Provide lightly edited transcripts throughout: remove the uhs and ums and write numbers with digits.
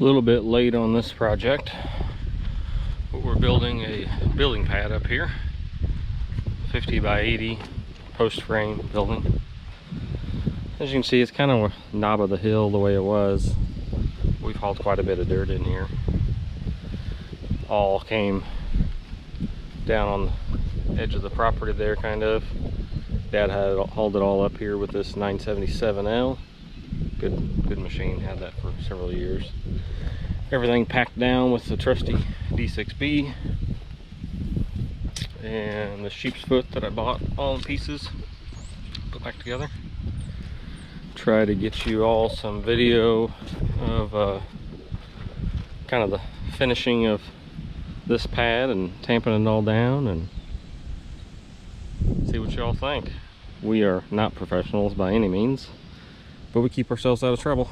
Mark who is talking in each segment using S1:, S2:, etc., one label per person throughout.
S1: little bit late on this project, but we're building a building pad up here, 50 by 80 post frame building. As you can see, it's kind of a knob of the hill the way it was. We've hauled quite a bit of dirt in here. All came down on the edge of the property there, kind of. Dad had hauled it all up here with this 977L. Good machine, had that for several years. Everything packed down with the trusty D6B and the sheep's foot that I bought all in pieces, put back together. Try to get you all some video of kind of the finishing of this pad and tamping it all down, and see what y'all think. We are not professionals by any means, but we keep ourselves out of trouble.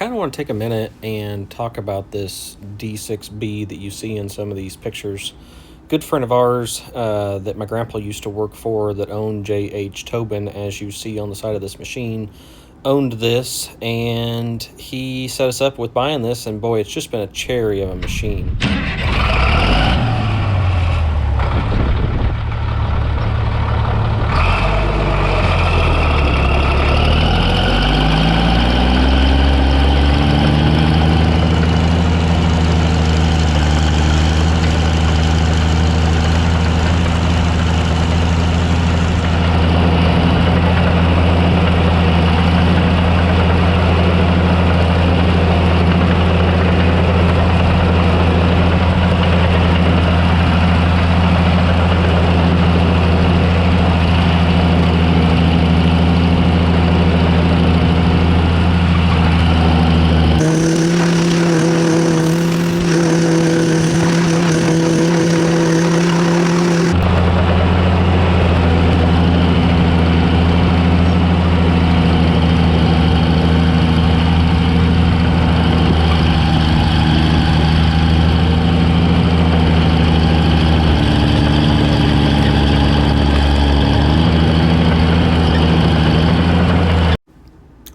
S2: kind of want to take a minute and talk about this D6B that you see in some of these pictures. Good friend of ours that my grandpa used to work for that owned J.H. Tobin, as you see on the side of this machine, owned this, and he set us up with buying this, and boy, it's just been a cherry of a machine.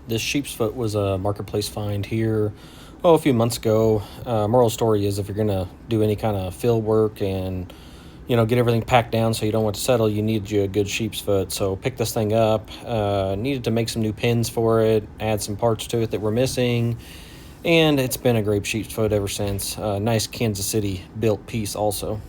S2: This sheep's foot was a marketplace find here, a few months ago. Moral story is, if you're going to do any kind of fill work and, get everything packed down so you don't want to settle, you need you a good sheep's foot. So pick this thing up, needed to make some new pins for it, add some parts to it that were missing, and it's been a great sheep's foot ever since. Nice Kansas City built piece also.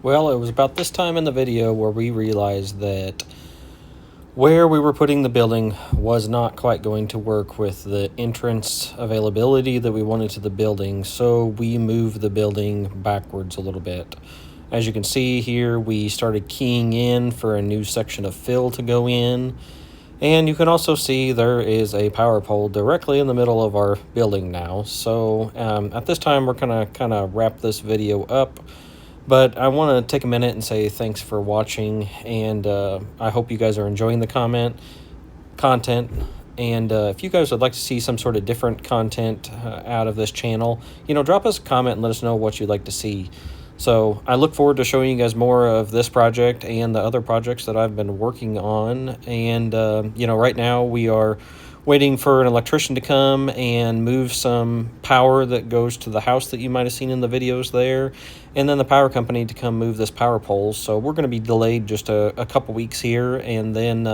S2: Well, it was about this time in the video where we realized that where we were putting the building was not quite going to work with the entrance availability that we wanted to the building, so we moved the building backwards a little bit. As you can see here, we started keying in for a new section of fill to go in, and you can also see there is a power pole directly in the middle of our building now. So at this time, we're gonna kind of wrap this video up. But I want to take a minute and say thanks for watching, and I hope you guys are enjoying the content. And if you guys would like to see some sort of different content out of this channel, drop us a comment and let us know what you'd like to see. So I look forward to showing you guys more of this project and the other projects that I've been working on. And right now we are waiting for an electrician to come and move some power that goes to the house that you might have seen in the videos there, and then the power company to come move this power pole. So we're going to be delayed just a couple weeks here, and then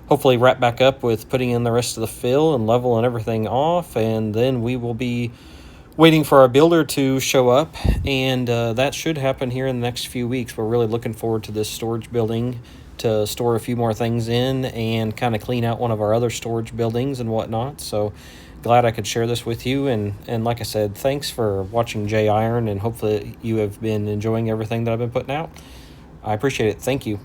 S2: hopefully wrap back up with putting in the rest of the fill and leveling everything off, and then we will be waiting for our builder to show up, and that should happen here in the next few weeks. We're really looking forward to this storage building to store a few more things in and kind of clean out one of our other storage buildings and whatnot. So glad I could share this with you, and like I said, thanks for watching J Iron, and hopefully you have been enjoying everything that I've been putting out. I appreciate it. Thank you.